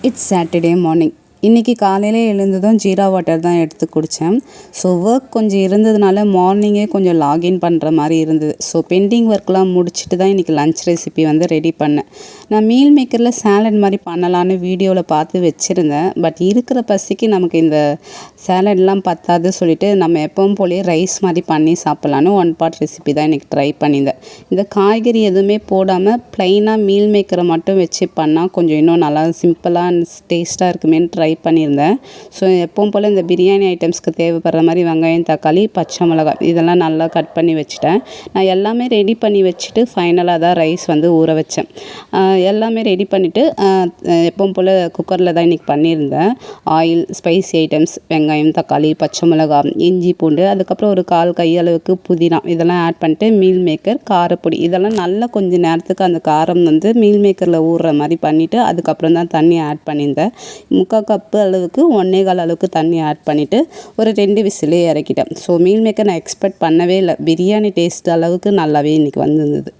It's Saturday morning. இன்றைக்கி காலையில் எழுந்ததும் ஜீரா வாட்டர் தான் எடுத்து குடித்தேன். ஸோ ஒர்க் கொஞ்சம் இருந்ததுனால மார்னிங்கே கொஞ்சம் லாகின் பண்ணுற மாதிரி இருந்தது. ஸோ பெண்டிங் ஒர்க்லாம் முடிச்சுட்டு தான் இன்றைக்கி லன்ச் ரெசிபி வந்து ரெடி பண்ணேன். நான் மீல் மேக்கரில் சேலட் மாதிரி பண்ணலான்னு வீடியோவில் பார்த்து வச்சுருந்தேன். பட் இருக்கிற பசிக்கு நமக்கு இந்த சேலட்லாம் பத்தாது சொல்லிவிட்டு நம்ம எப்பவும் போலேயே ரைஸ் மாதிரி பண்ணி சாப்பிட்லான்னு ஒன் பாட் ரெசிபி தான் இன்றைக்கி ட்ரை பண்ணியிருந்தேன். இந்த காய்கறி எதுவுமே போடாமல் ப்ளைனாக மீல் மேக்கரை மட்டும் வச்சு பண்ணால் கொஞ்சம் இன்னும் நல்லா சிம்பிளாக அண்ட் டேஸ்ட்டாக இருக்குமேன்னு ட்ரை பண்ணியிருந்தேன். ஸோ எப்பவும் போல் இந்த பிரியாணி ஐட்டம்ஸ்க்கு தேவைப்படுற மாதிரி வெங்காயம், தக்காளி, பச்சை மிளகாய் இதெல்லாம் நல்லா கட் பண்ணி வச்சுட்டேன். நான் எல்லாமே ரெடி பண்ணி வச்சுட்டு ஃபைனலாக தான் ரைஸ் வந்து ஊற வச்சேன். எல்லாமே ரெடி பண்ணிவிட்டு எப்பவும் போல் குக்கரில் தான் இன்றைக்கி பண்ணியிருந்தேன். ஆயில், ஸ்பைசி ஐட்டம்ஸ், வெங்காயம், தக்காளி, பச்சை மிளகாய், இஞ்சி, பூண்டு, அதுக்கப்புறம் ஒரு 1/4 கையளவுக்கு புதினா இதெல்லாம் ஆட் பண்ணிட்டு மீல் மேக்கர், காரப்பொடி இதெல்லாம் நல்லா கொஞ்சம் நேரத்துக்கு அந்த காரம் வந்து மீல் மேக்கரில் ஊறுற மாதிரி பண்ணிவிட்டு அதுக்கப்புறம் தான் தண்ணி ஆட் பண்ணியிருந்தேன். 3/4 கப்பு அளவுக்கு 1/4 அளவுக்கு தண்ணி ஆட் பண்ணிவிட்டு ஒரு 2 விசிலே இறக்கிட்டேன். ஸோ மீல் மேக்கர் நான் எக்ஸ்பெக்ட் பண்ணவே இல்லை. பிரியாணி டேஸ்ட் அளவுக்கு நல்லாவே இன்றைக்கி வந்திருந்தது.